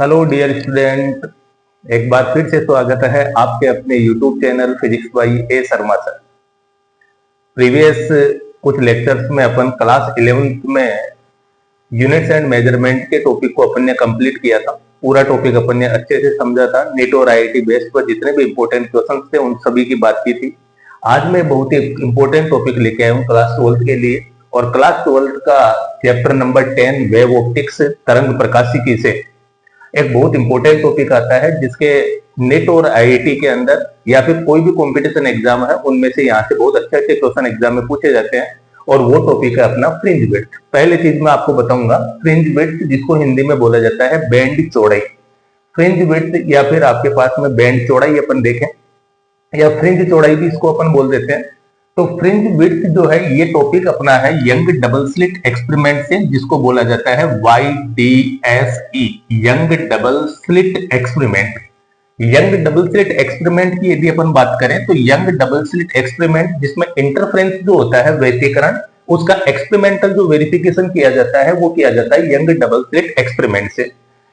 Hello dear student, एक बार फिर से स्वागत है आपके अपने YouTube channel physics by A Sharma sir. Previous कुछ लेक्चर्स में अपन क्लास 11th में यूनिट्स एंड मेजरमेंट के टॉपिक को अपन ने कंप्लीट किया था। पूरा टॉपिक अपन ने अच्छे से समझा था। नीट और आईआईटी बेस्ड पर जितने भी इंपॉर्टेंट क्वेश्चन थे उन सभी की बात की थी। आज मैं बहुत ही इंपॉर्टेंट टॉपिक लेके आया हूँ क्लास 12th के लिए, और क्लास 12th का चैप्टर नंबर 10 वेव ऑप्टिक्स तरंग प्रकाशिकी से एक बहुत इंपॉर्टेंट टॉपिक आता है, जिसके नेट और आईआईटी के अंदर या फिर कोई भी कंपटीशन एग्जाम है उनमें से यहाँ से बहुत अच्छे अच्छे क्वेश्चन एग्जाम में पूछे जाते हैं, और वो टॉपिक है अपना फ्रिंज विड्थ। पहले चीज मैं आपको बताऊंगा फ्रिंज विड्थ, जिसको हिंदी में बोला जाता है बैंड चौड़ाई। फ्रिंज विड्थ या फिर आपके पास में बैंड चौड़ाई अपन देखें, या फ्रिंज चौड़ाई भी इसको अपन बोल देते हैं। तो फ्रिंज विड्थ जो है ये टॉपिक अपना है यंग डबल स्लिट एक्सपेरिमेंट से, जिसको बोला जाता है YDSE, young double slit experiment. Young double slit experiment की यदि अपन बात करें तो यंग डबल स्लिट एक्सपेरिमेंट जिसमें इंटरफ्रेंस जो होता है व्यतिकरण, उसका एक्सपेरिमेंटल जो वेरिफिकेशन किया जाता है वो किया जाता है यंग डबल स्लिट एक्सपेरिमेंट से।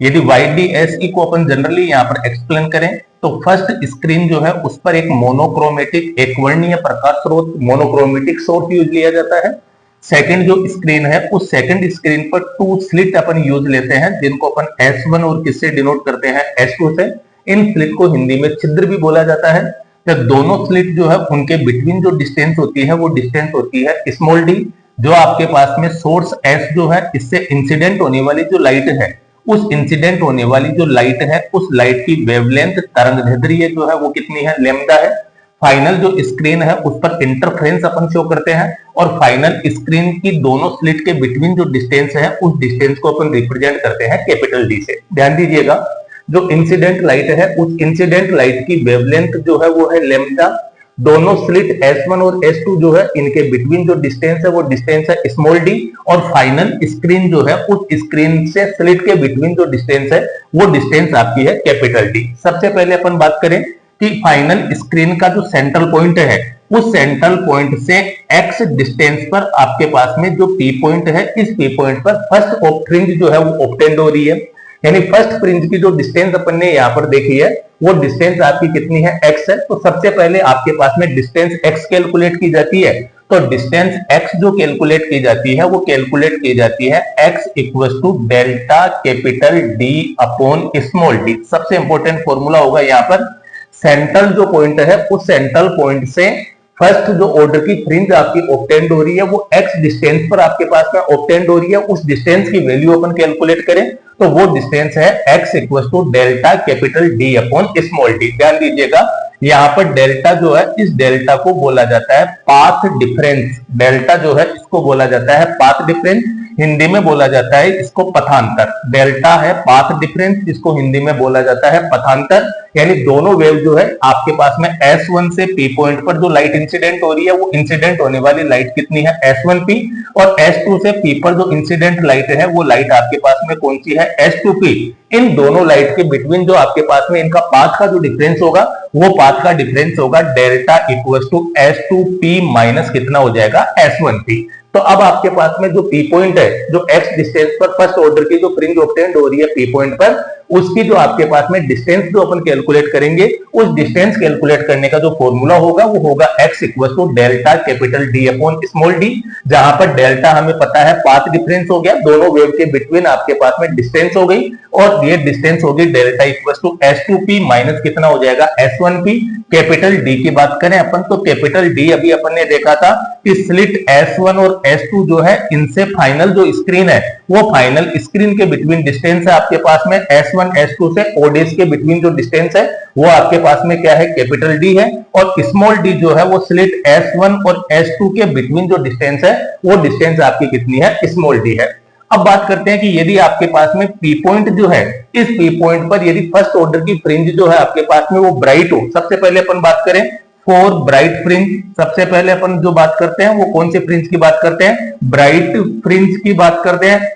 यदि YDSE को अपन जनरली यहाँ पर एक्सप्लेन करें तो फर्स्ट स्क्रीन जो है उस पर एक मोनोक्रोमेटिक एकवर्णीय प्रकाश स्रोत मोनोक्रोमेटिक सोर्स यूज लिया जाता है। सेकंड जो स्क्रीन है उस सेकंड स्क्रीन पर टू स्लिट अपन यूज लेते हैं, जिनको अपन S1 और किससे डिनोट करते हैं S2 से। इन स्लिट को हिंदी में छिद्र भी बोला जाता है। तो दोनों स्लिट जो है उनके बिटवीन जो डिस्टेंस होती है वो डिस्टेंस होती है स्मॉल d। जो आपके पास में सोर्स S जो है इससे इंसिडेंट होने वाली जो लाइट है, उस इंसिडेंट होने वाली जो लाइट है उस लाइट की वेवलेंथ तरंगदैर्ध्य जो है वो कितनी है, लैम्डा है। फाइनल जो स्क्रीन है उस पर इंटरफ्रेंस अपन शो करते हैं, और फाइनल स्क्रीन की दोनों स्लिट के बिटवीन जो डिस्टेंस है उस डिस्टेंस को अपन रिप्रेजेंट करते हैं कैपिटल D से। ध्यान दीजिएगा, जो इंसिडेंट लाइट है उस इंसिडेंट लाइट की वेवलेंथ जो है वो है लैम्डा। दोनों स्लिट S1 और S2 जो है इनके बिटवीन जो डिस्टेंस है वो डिस्टेंस है स्मॉल d, और फाइनल स्क्रीन जो है उस स्क्रीन से स्लिट के बिटवीन जो डिस्टेंस है वो डिस्टेंस आपकी है कैपिटल D। सबसे पहले अपन बात करें कि फाइनल स्क्रीन का जो सेंट्रल पॉइंट है उस सेंट्रल पॉइंट से x डिस्टेंस पर आपके पास में जो P पॉइंट है, इस P पॉइंट पर फर्स्ट फ्रिंज जो है वो ऑब्टेंड हो रही है। यानी फर्स्ट फ्रिंज की जो डिस्टेंस अपन ने यहाँ पर देखी है वो डिस्टेंस आपकी कितनी है, x है। तो सबसे पहले आपके पास में डिस्टेंस x कैलकुलेट की जाती है। तो डिस्टेंस x जो कैलकुलेट की जाती है वो कैलकुलेट की जाती है x equal to delta capital D upon small d। सबसे इंपॉर्टेंट फॉर्मूला होगा यहाँ पर, सेंट्रल जो पॉइंट है उस सेंट्रल पॉइंट से फर्स्ट जो ऑर्डर की फ्रिंज आपकी ऑब्टेंड हो रही है वो x डिस्टेंस पर आपके पास में ऑब्टेंड हो रही है। उस डिस्टेंस की वैल्यू अपन कैलकुलेट करें तो वो डिस्टेंस है x equal to delta capital D upon small d। ध्यान दीजिएगा, यहाँ पर डेल्टा जो है इस डेल्टा को बोला जाता है पाथ डिफरेंस। डेल्टा जो है इसको बोला जाता है पाथ डिफरेंस, हिंदी में बोला जाता है इसको पथांतर। डेल्टा है पाथ डिफरेंस, इसको हिंदी में बोला जाता है पथांतर। यानी दोनों वेव जो है आपके पास में S1 से P पॉइंट पर जो लाइट इंसिडेंट हो रही है वो इंसिडेंट होने वाली लाइट कितनी है, S1P, और S2 से P पर जो इंसिडेंट लाइट है वो लाइट आपके पास में कौन सी है, S2P। इन दोनों लाइट के बिटवीन जो आपके पास में इनका पाथ का जो डिफरेंस होगा वो पाथ का डिफरेंस होगा delta equal to S2P minus कितना हो जाएगा, S1P। तो अब आपके पास में जो P पॉइंट है, जो x डिस्टेंस पर फर्स्ट ऑर्डर की जो फ्रिंज ऑब्टेंड हो रही है P पॉइंट पर, उसकी जो आपके पास में डिस्टेंस जो अपन कैलकुलेट करेंगे, उस डिस्टेंस कैलकुलेट करने का जो फॉर्मूला होगा वो होगा x equal to delta capital D upon small d। जहां पर डेल्टा हमें पता है पाथ डिफरेंस हो गया, दोनों वेव के बिटवीन आपके पास में डिस्टेंस हो गई, और ये डिस्टेंस होगी delta equal to S2P minus कितना हो जाएगा, S1P। कैपिटल D की बात करें अपन तो कैपिटल D अभी अपन ने देखा था कि स्लिट S1 और S2 जो है इनसे फाइनल जो स्क्रीन है वो फाइनल स्क्रीन के बिटवीन डिस्टेंस है आपके पास में S1 S2 से ओडेस के बिटवीन जो डिस्टेंस है वो आपके पास में क्या है, कैपिटल D है। और स्मॉल d जो है वो स्लिट S1 और S2 के बिटवीन जो डिस्टेंस है वो डिस्टेंस आपकी कितनी है, स्मॉल d है। अब बात करते हैं कि यदि आपके पास में P पॉइंट जो है, इस P पॉइंट पर यदि फर्स्ट ऑर्डर की फ्रिंज जो है आपके पास में वो ब्राइट हो। सबसे पहले अपन बात करें फॉर ब्राइट फ्रिंज, सबसे पहले अपन जो बात करते हैं वो कौन से फ्रिंज की बात करते हैं, ब्राइट फ्रिंज की बात करते हैं।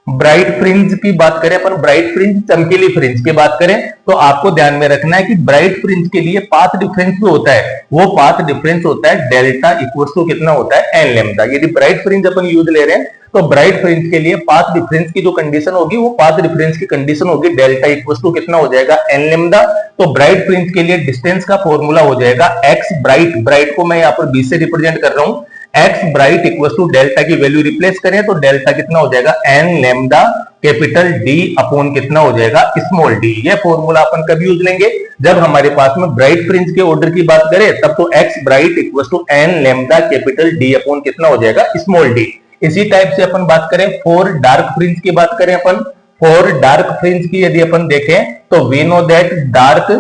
ब्राइट फ्रिंज की बात करें अपन, ब्राइट फ्रिंज, चमकीली फ्रिंज की बात करें, तो आपको ध्यान में रखना है कि ब्राइट फ्रिंज के लिए पाथ डिफरेंस जो होता है वो पाथ डिफरेंस होता है डेल्टा इक्वल टू कितना होता है, एन लेमडा। यदि ब्राइट फ्रिंज अपन यूज ले रहे हैं तो ब्राइट फ्रिंज के लिए पाथ डिफरेंस की जो कंडीशन होगी वो पाथ डिफरेंस की कंडीशन होगी डेल्टा इक्वल टू कितना हो जाएगा, एन लेमडा। तो ब्राइट फ्रिंज के लिए डिस्टेंस का फॉर्मूला हो जाएगा एक्स ब्राइट, ब्राइट को मैं यहाँ पर बी से रिप्रेजेंट कर रहा हूं, x bright equal to delta की वैल्यू रिप्लेस करें तो डेल्टा कितना हो जाएगा, n lambda capital D upon कितना हो जाएगा, स्मॉल डी। ये फॉर्मूला अपन कब यूज लेंगे, जब हमारे पास में ब्राइट फ्रिंज के ऑर्डर की बात करें तब तो x bright equal to n lambda capital D upon कितना हो जाएगा, स्मॉल डी। इसी टाइप से अपन बात करें फॉर डार्क फ्रिंज की बात करें अपन, फॉर डार्क फ्रिंज की यदि अपन देखें तो we know that dark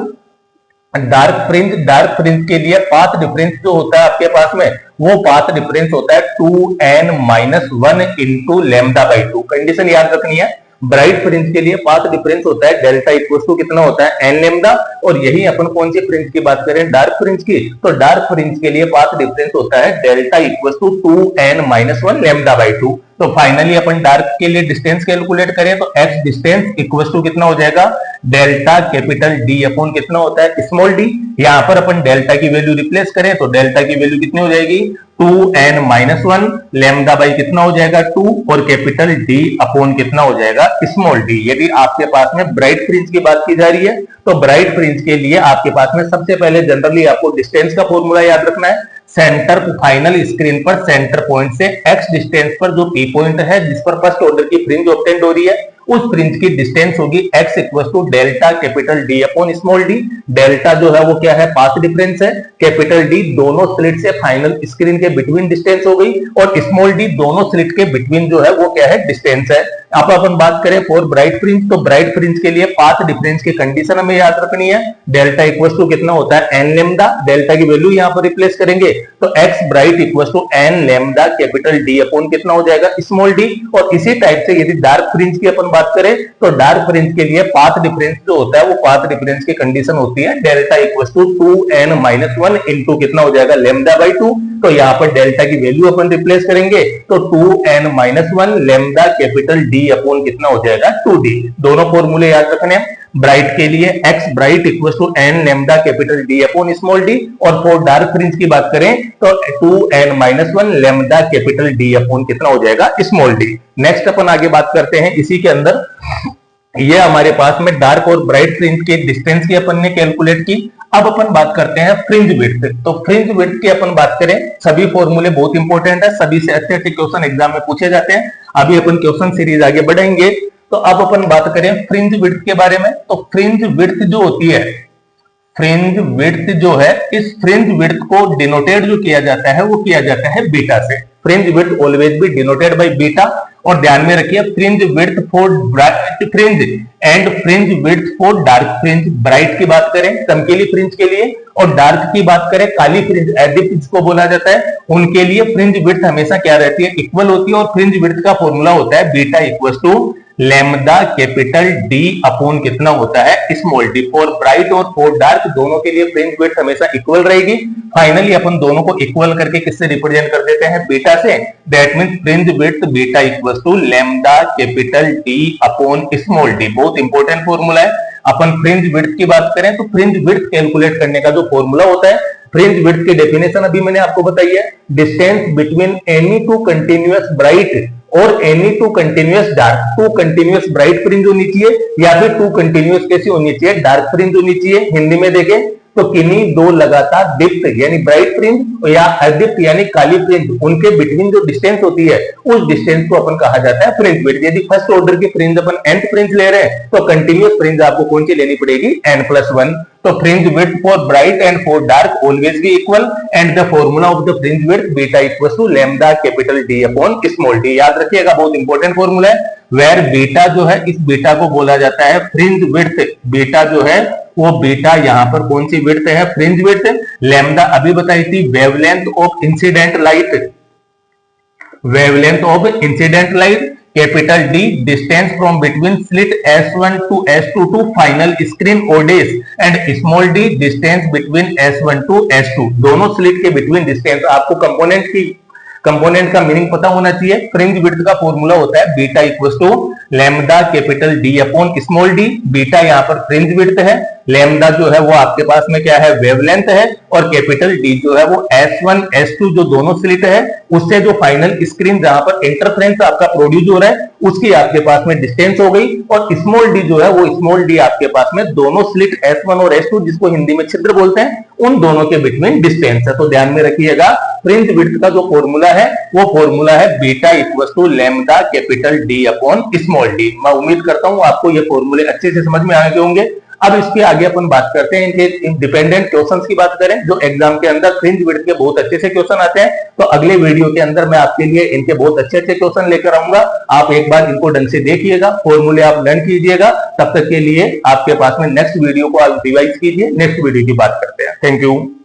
fringe के लिए पाथ डिफरेंस जो होता है आपके पास में वो पाथ डिफरेंस होता है 2n-1 into lambda by 2। Condition याद रखनी है, ब्राइट फ्रिंज के लिए पाथ डिफरेंस होता है डेल्टा इक्वल टू कितना होता है, एन लेमडा। और यही अपन कौन सी फ्रिंज की बात करें, डार्क फ्रिंज की, तो डार्क फ्रिंज के लिए पाथ डिफरेंस होता है delta equal to 2n-1 lambda by 2। तो फाइनली अपन डार्क के लिए डिस्टेंस कैलकुलेट करें तो एक्स डिस्टेंस इक्वल टू कितना हो जाएगा, डेल्टा कैपिटल डी अपॉन कितना होता है, स्मॉल डी। यहां पर अपन डेल्टा की वैल्यू रिप्लेस करें तो डेल्टा की वैल्यू कितनी हो जाएगी, 2n-1 लेमडा बाई कितना हो जाएगा 2 और कैपिटल डी अपॉन कितना हो जाएगा, स्मॉल डी। यदि आपके पास में ब्राइट फ्रिंज की बात की जा रही है तो ब्राइट फ्रिंज के लिए आपके पास में सबसे पहले जनरली आपको डिस्टेंस का फॉर्मूला याद रखना है। सेंटर फाइनल स्क्रीन पर सेंटर पॉइंट से एक्स डिस्टेंस पर जो पी पॉइंट है जिस पर फर्स्ट ऑर्डर की फ्रिंज ऑब्टेंड हो रही है उस फ्रिंज की डिस्टेंस होगी x equal to delta capital D upon small d. Delta जो है वो क्या है, पाथ डिफरेंस है, कैपिटल डी दोनों स्लिट से फाइनल स्क्रीन के बिटवीन डिस्टेंस हो गई और स्मॉल डी दोनों स्लिट के बिटवीन जो है वो क्या है, डिस्टेंस है। अब अपन बात करें फॉर ब्राइट फ्रिंज, तो ब्राइट फ्रिंज के लिए पाथ डिफरेंस की कंडीशन हमें याद रखनी है, डेल्टा इक्वल टू कितना होता है, एन लेमडा। डेल्टा की वैल्यू यहां पर रिप्लेस करेंगे तो x bright equal to n lambda capital D upon कितना हो जाएगा, स्मॉल डी। और इसी टाइप से यदि डार्क फ्रिंज की अपन बात करें तो डार्क फ्रिंज के लिए पाथ डिफरेंस जो होता है वो पाथ डिफरेंस की कंडीशन होती है delta equal to 2n-1 into कितना हो जाएगा, लेमडा बाई 2। तो यहाँ पर डेल्टा की वैल्यू अपन रिप्लेस करेंगे तो 2n-1 lambda capital D upon कितना हो जाएगा, 2d। दोनों फॉर्मूले याद रखने हैं, ब्राइट के लिए x bright equal to n lambda capital D upon small d, और फॉर डार्क फ्रिंज की बात करें तो 2n-1 lambda capital D upon कितना हो जाएगा, स्मॉल डी। नेक्स्ट अपन आगे बात करते हैं इसी के अंदर, ये हमारे पास में डार्क और ब्राइट फ्रिंज के डिस्टेंस की अपन ने कैलकुलेट की। अब अपन बात करते हैं फ्रिंज विड्थ। तो फ्रिंज विड्थ की अपन बात करें, सभी फॉर्मूले बहुत इंपॉर्टेंट है, सभी से अच्छे अच्छे क्वेश्चन एग्जाम में पूछे जाते हैं। अभी अपन क्वेश्चन सीरीज आगे बढ़ाएंगे। तो अब अपन बात करें फ्रिंज विड्थ के बारे में, तो फ्रिंज विड्थ जो होती है, फ्रिंज विड्थ जो है, इस फ्रिंज विड्थ को डिनोटेड जो किया जाता है वो किया जाता है बीटा से। Fringe width always be denoted by beta. और ध्यान में रखिए fringe width for bright fringe and fringe width for dark fringe. Bright की बात करें चमकीली फ्रिंज के लिए, और डार्क की बात करें काली फ्रिंज, एडिप जिसको बोला जाता है, उनके लिए फ्रिंज विड्थ हमेशा क्या रहती है, इक्वल होती है। और फ्रिंज विड्थ का फॉर्मूला होता है beta equal to lambda capital D upon कितना होता है, स्मॉल डी। फॉर ब्राइट और फॉर डार्क दोनों के लिए फ्रिंज विड्थ हमेशा इक्वल रहेगी। फाइनली अपन दोनों को इक्वल करके किससे रिप्रेजेंट कर देते हैं, बीटा से। That means fringe width beta equal to lambda capital D upon small d. बहुत इंपॉर्टेंट फॉर्मूला है। अपन फ्रिंज विड्थ की बात करें तो फ्रिंज विड्थ कैलकुलेट करने का जो फॉर्मूला होता है, फ्रिंज विड्थ की डेफिनेशन अभी मैंने आपको बताई है, distance between any two continuous bright और any two continuous dark. Two continuous bright fringe होनी चाहिए या फिर टू कंटिन्यूअस कैसी होनी चाहिए, डार्क फ्रिंज होनी चाहिए। हिंदी में देखें तो किन्हीं दो लगातार दीप्त यानी ब्राइट फ्रिंज या अदीप्त यानी काली फ्रिंज, उनके बिटवीन जो डिस्टेंस होती है उस डिस्टेंस को अपन कहा जाता है फ्रिंज विड्थ। यदि फर्स्ट ऑर्डर की फ्रिंज अपन nth फ्रिंज ले रहे हैं तो कंटिन्यूअस फ्रिंज आपको कौन सी लेनी पड़ेगी, n+1। तो fringe width for bright and for dark always be equal and the formula of the fringe width beta equal to lambda capital D upon small d. याद रखिएगा बहुत इंपॉर्टेंट फॉर्मूला है। Where beta जो है, इस beta को बोला जाता है फ्रिंज विड्थ। बीटा जो है वो बीटा यहाँ पर कौन सी विड्थ है, फ्रिंज विड्थ। लेमडा अभी बताई थी wavelength of incident light, wavelength of incident light. Capital D distance from between slit S1 to S2 to final screen ओडेस, and small D distance between S1 to S2। दोनों slit के between distance आपको component की component का meaning पता होना चाहिए। Fringe width का फॉर्मूला होता है beta equal to lambda capital D upon small D. Beta यहाँ पर फ्रिंज विड्थ है, लैम्डा जो है वो आपके पास में क्या है, वेवलेंथ है, और कैपिटल डी जो है वो S1 S2 जो दोनों स्लिट है उससे जो फाइनल स्क्रीन जहां पर इंटरफ्रेंस आपका प्रोड्यूस हो रहा है उसकी आपके पास में डिस्टेंस हो गई। और स्मॉल डी जो है वो स्मॉल डी आपके पास में दोनों स्लिट S1 और S2 जिसको हिंदी में छिद्र बोलते हैं उन दोनों के बिटवीन डिस्टेंस है। तो ध्यान में रखिएगा फ्रिंज विड्थ का जो फॉर्मूला है वो फॉर्मूला है beta equal to lambda capital D upon small d. मैं उम्मीद करता हूं आपको ये फॉर्मूले अच्छे से समझ में आ गए होंगे। अब इसके आगे अपन बात करते हैं इनके डिपेंडेंट क्वेश्चंस की बात करें जो एग्जाम के अंदर फ्रिंज विड्थ के बहुत अच्छे से क्वेश्चन आते हैं। तो अगले वीडियो के अंदर मैं आपके लिए इनके बहुत अच्छे अच्छे क्वेश्चन लेकर आऊंगा। आप एक बार इनको ढंग से देखिएगा, फॉर्मूले आप लर्न कीजिएगा। तब तक के लिए आपके पास में नेक्स्ट वीडियो को आप रिवाइज कीजिए, नेक्स्ट वीडियो की बात करते हैं। Thank you.